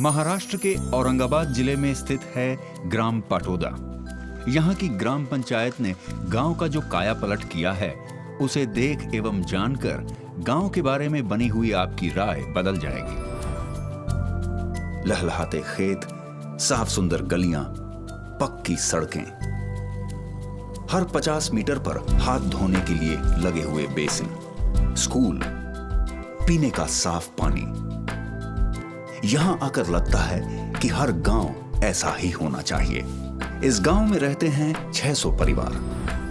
महाराष्ट्र के औरंगाबाद जिले में स्थित है ग्राम पाटोदा। यहाँ की ग्राम पंचायत ने गांव का जो काया पलट किया है, उसे देख एवं जानकर गांव के बारे में बनी हुई आपकी राय बदल जाएगी। लहलहाते खेत, साफ सुंदर गलियां, पक्की सड़कें, हर 50 मीटर पर हाथ धोने के लिए लगे हुए बेसिन, स्कूल, पीने का साफ पानी। यहां आकर लगता है कि हर गांव ऐसा ही होना चाहिए। इस गांव में रहते हैं 600 परिवार।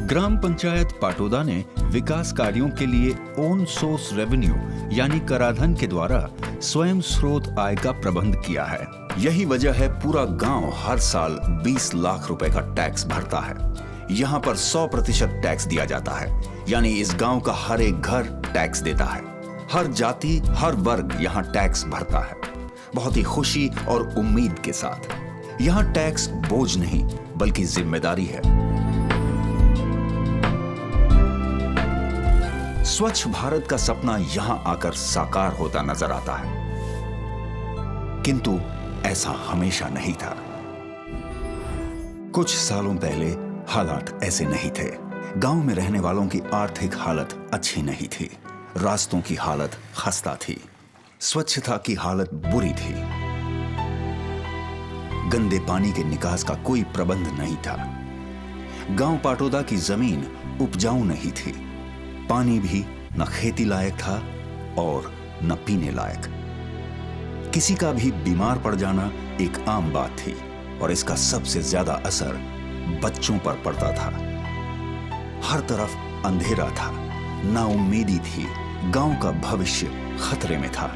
ग्राम पंचायत पाटोदा ने विकास कार्यों के लिए ओन सोर्स रेवेन्यू यानी कराधन के द्वारा स्वयं स्रोत आय का प्रबंध किया है। यही वजह है पूरा गांव हर साल 20 लाख रुपए का टैक्स भरता है। यहाँ पर 100% टैक्स दिया जाता है, यानी इस गांव का हर एक घर टैक्स देता है। हर जाति, हर वर्ग यहाँ टैक्स भरता है, बहुत ही खुशी और उम्मीद के साथ। यहाँ टैक्स बोझ नहीं बल्कि जिम्मेदारी है। स्वच्छ भारत का सपना यहाँ आकर साकार होता नजर आता है, किंतु ऐसा हमेशा नहीं था। कुछ सालों पहले हालात ऐसे नहीं थे। गांव में रहने वालों की आर्थिक हालत अच्छी नहीं थी, रास्तों की हालत खस्ता थी, स्वच्छता की हालत बुरी थी, गंदे पानी के निकास का कोई प्रबंध नहीं था। गांव पाटोदा की जमीन उपजाऊ नहीं थी, पानी भी न खेती लायक था और न पीने लायक। किसी का भी बीमार पड़ जाना एक आम बात थी और इसका सबसे ज्यादा असर बच्चों पर पड़ता था। हर तरफ अंधेरा था, नाउम्मीदी थी, गांव का भविष्य खतरे में था।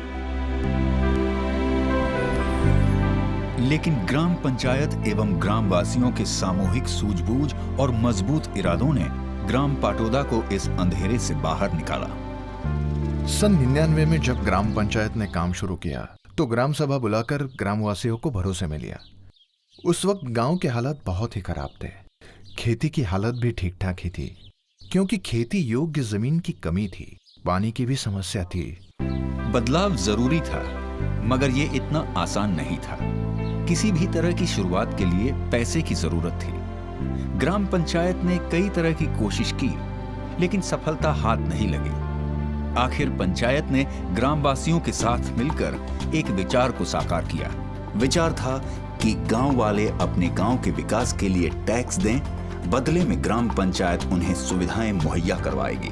लेकिन ग्राम पंचायत एवं ग्रामवासियों के सामूहिक सूझबूझ और मजबूत इरादों ने ग्राम पाटोदा को इस अंधेरे से बाहर निकाला। सन 99 में जब ग्राम पंचायत ने काम शुरू किया तो ग्राम सभा बुलाकर ग्रामवासियों को भरोसे में लिया। उस वक्त गांव के हालात बहुत ही खराब थे। खेती की हालत भी ठीक ठाक ही थी, क्योंकि खेती योग्य जमीन की कमी थी, पानी की भी समस्या थी। बदलाव जरूरी था, मगर ये इतना आसान नहीं था। किसी भी तरह की शुरुआत के लिए पैसे की जरूरत थी। ग्राम पंचायत ने कई तरह की कोशिश की, लेकिन सफलता हाथ नहीं लगी। आखिर पंचायत ने ग्रामवासियों के साथ मिलकर एक विचार को साकार किया। विचार था कि गांव वाले अपने गांव के विकास के लिए टैक्स दें, बदले में ग्राम पंचायत उन्हें सुविधाएं मुहैया करवाएगी।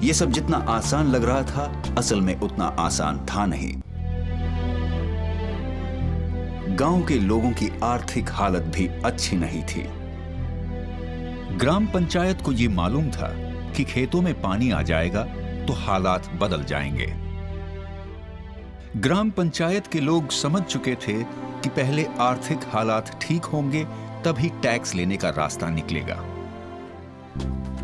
ये सब जितना आसान लग रहा था, असल में उतना आसान था नहीं। गांव के लोगों की आर्थिक हालत भी अच्छी नहीं थी। ग्राम पंचायत को ये मालूम था कि खेतों में पानी आ जाएगा तो हालात बदल जाएंगे। ग्राम पंचायत के लोग समझ चुके थे कि पहले आर्थिक हालात ठीक होंगे, तभी टैक्स लेने का रास्ता निकलेगा।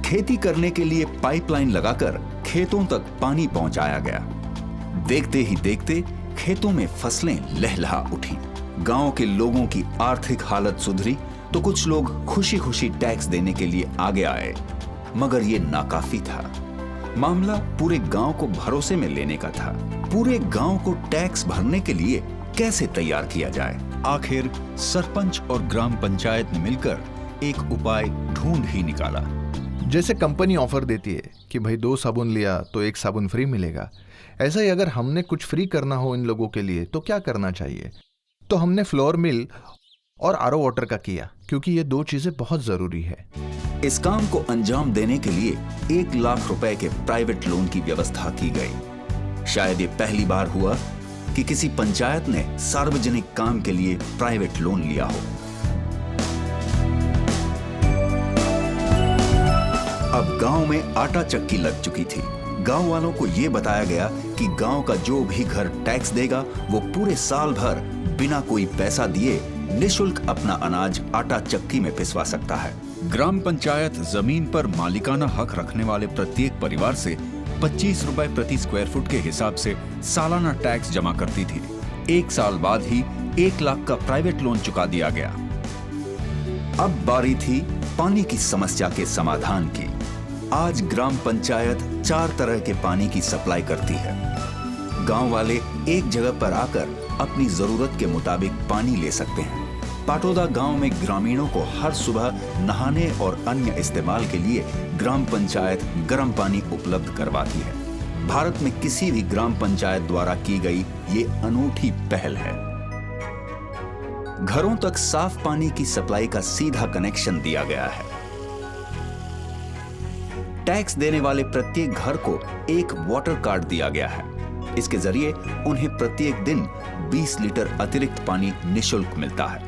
खेती करने के लिए पाइपलाइन लगाकर खेतों तक पानी पहुंचाया गया। देखते ही देखते खेतों में फसलें लहलहा उठी। गांव के लोगों की आर्थिक हालत सुधरी तो कुछ लोग खुशी खुशी टैक्स देने के लिए आगे आए, मगर ये नाकाफी था। मामला पूरे गांव को भरोसे में लेने का था। पूरे गांव को टैक्स भरने के लिए कैसे तैयार किया जाए? आखिर सरपंच और ग्राम पंचायत ने मिलकर एक उपाय ढूंढ ही निकाला। जैसे कंपनी ऑफर देती है कि भाई 2 साबुन लिया तो 1 साबुन फ्री मिलेगा, ऐसा ही अगर हमने कुछ फ्री करना हो इन लोगों के लिए तो क्या करना चाहिए? तो हमने फ्लोर मिल और आरओ वाटर का किया, क्योंकि ये 2 चीजें बहुत जरूरी है। इस काम को अंजाम देने के लिए 1 लाख रुपए के प्राइवेट लोन की व्यवस्था की गई। शायद ये पहली बार हुआ कि किसी पंचायत ने सार्वजनिक काम के लिए प्राइवेट लोन लिया हो। अब गांव में आटा चक्की लग चुकी थी। गांव वालों को यह बताया गया कि गांव का जो भी घर टैक्स देगा वो पूरे साल भर बिना कोई पैसा दिए निःशुल्क अपना अनाज आटा चक्की में पिसवा सकता है। ग्राम पंचायत जमीन पर मालिकाना हक रखने वाले प्रत्येक परिवार से 25 रुपए प्रति स्क्वायर फुट के हिसाब से सालाना टैक्स जमा करती थी। 1 साल बाद ही 1 लाख का प्राइवेट लोन चुका दिया गया। अब बारी थी पानी की समस्या के समाधान की। आज ग्राम पंचायत 4 तरह के पानी की सप्लाई करती है। गांव वाले एक जगह पर आकर अपनी जरूरत के मुताबिक पानी ले सकते हैं। पाटोदा गांव में ग्रामीणों को हर सुबह नहाने और अन्य इस्तेमाल के लिए ग्राम पंचायत गर्म पानी उपलब्ध करवाती है। भारत में किसी भी ग्राम पंचायत द्वारा की गई ये अनूठी पहल है। घरों तक साफ पानी की सप्लाई का सीधा कनेक्शन दिया गया है। टैक्स देने वाले प्रत्येक घर को एक वाटर कार्ड दिया गया है। इसके जरिए उन्हें प्रत्येक दिन 20 लीटर अतिरिक्त पानी निःशुल्क मिलता है।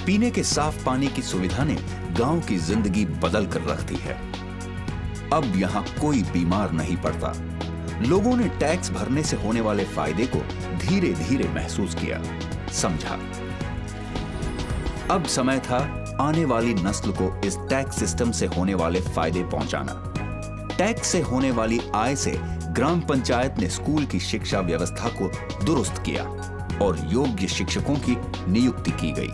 पीने के साफ पानी की सुविधा ने गांव की जिंदगी बदल कर रख दी है। अब यहां कोई बीमार नहीं पड़ता। लोगों ने टैक्स भरने से होने वाले फायदे को धीरे धीरे महसूस किया, समझा। अब समय था आने वाली नस्ल को इस टैक्स सिस्टम से होने वाले फायदे पहुंचाना। टैक्स से होने वाली आय से ग्राम पंचायत ने स्कूल की शिक्षा व्यवस्था को दुरुस्त किया और योग्य शिक्षकों की नियुक्ति की गई।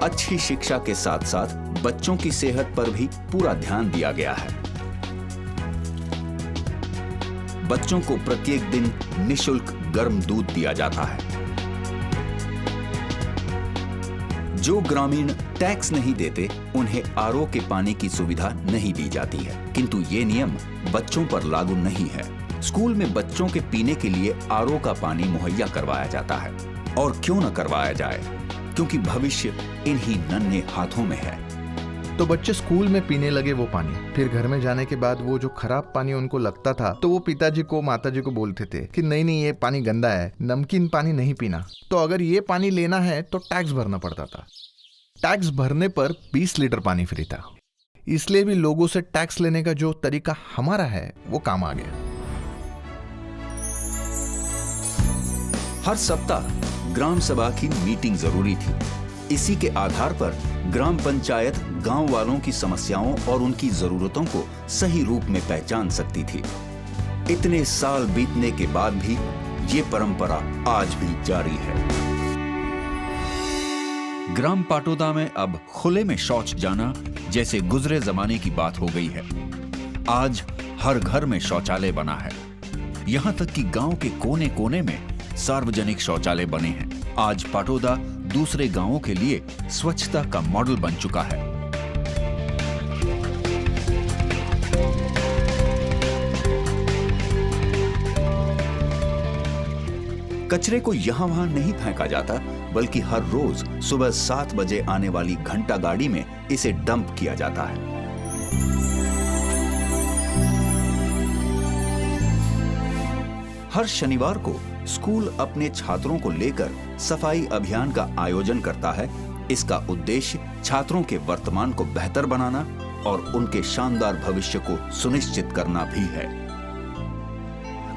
अच्छी शिक्षा के साथ साथ बच्चों की सेहत पर भी पूरा ध्यान दिया गया है। बच्चों को प्रत्येक दिन निःशुल्क गर्म दूध दिया जाता है। जो ग्रामीण टैक्स नहीं देते उन्हें आरओ के पानी की सुविधा नहीं दी जाती है, किंतु ये नियम बच्चों पर लागू नहीं है। स्कूल में बच्चों के पीने के लिए आरओ का पानी मुहैया करवाया जाता है। और क्यों न करवाया जाए, क्योंकि भविष्य इन्हीं नन्हे हाथों में है। तो बच्चे स्कूल में पीने लगे वो पानी। फिर घर में जाने के बाद वो जो खराब पानी उनको लगता था तो वो पिताजी को माताजी को बोलते थे कि नहीं नहीं, ये पानी गंदा है, नमकीन पानी नहीं पीना। तो अगर ये पानी लेना है तो टैक्स भरना पड़ता था। टैक्स भरने पर 20 लीटर पानी फ्री था। इसलिए भी लोगों से टैक्स लेने का जो तरीका हमारा है वो काम आ गया। हर सप्ताह ग्राम सभा की मीटिंग जरूरी थी। इसी के आधार पर ग्राम पंचायत गांव वालों की समस्याओं और उनकी जरूरतों को सही रूप में पहचान सकती थी। इतने साल बीतने के बाद भी ये परंपरा आज भी जारी है। ग्राम पाटोदा में अब खुले में शौच जाना जैसे गुजरे जमाने की बात हो गई है। आज हर घर में शौचालय बना है। यहां तक कि गांव के कोने कोने में सार्वजनिक शौचालय बने हैं। आज पाटोदा दूसरे गांवों के लिए स्वच्छता का मॉडल बन चुका है। कचरे को यहां वहां नहीं फेंका जाता, बल्कि हर रोज सुबह 7 बजे आने वाली घंटा गाड़ी में इसे डंप किया जाता है। हर शनिवार को स्कूल अपने छात्रों को लेकर सफाई अभियान का आयोजन करता है। इसका उद्देश्य छात्रों के वर्तमान को बेहतर बनाना और उनके शानदार भविष्य को सुनिश्चित करना भी है।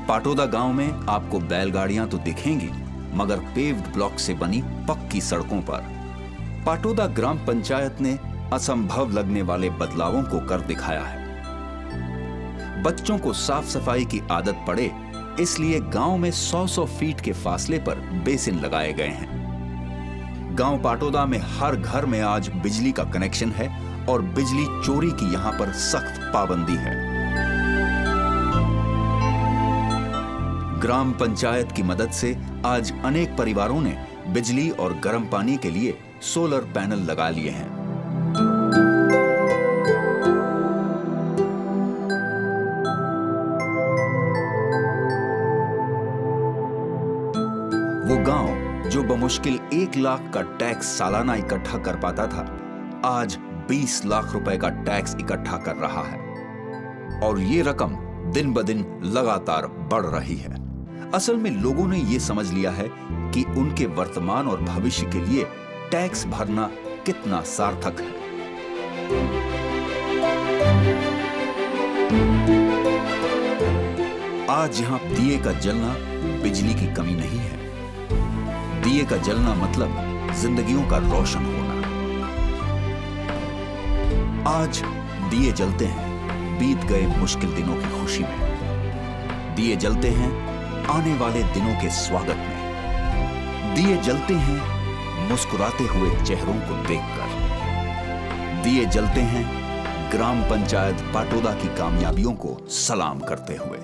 पाटोदा गांव में आपको बैलगाड़ियां तो दिखेंगी, मगर पेव्ड ब्लॉक से बनी पक्की सड़कों पर। पाटोदा ग्राम पंचायत ने असंभव लगने वाले बदलावों को कर दिखाया है। बच्चों को साफ सफाई की आदत पड़े, इसलिए गांव में 100-100 फीट के फासले पर बेसिन लगाए गए हैं। गांव पाटोदा में हर घर में आज बिजली का कनेक्शन है और बिजली चोरी की यहां पर सख्त पाबंदी है। ग्राम पंचायत की मदद से आज अनेक परिवारों ने बिजली और गर्म पानी के लिए सोलर पैनल लगा लिए हैं। वो गांव जो बमुश्किल 1 लाख का टैक्स सालाना इकट्ठा कर पाता था, आज 20 लाख रुपए का टैक्स इकट्ठा कर रहा है। और ये रकम दिन ब दिन लगातार बढ़ रही है। असल में लोगों ने ये समझ लिया है कि उनके वर्तमान और भविष्य के लिए टैक्स भरना कितना सार्थक है। आज यहां दिए का जलना बिजली की कमी नहीं है। दिए का जलना मतलब जिंदगियों का रोशन होना। आज दिए जलते हैं बीत गए मुश्किल दिनों की खुशी में। दिए जलते हैं आने वाले दिनों के स्वागत में। दिए जलते हैं मुस्कुराते हुए चेहरों को देखकर। दिए जलते हैं ग्राम पंचायत पाटोदा की कामयाबियों को सलाम करते हुए।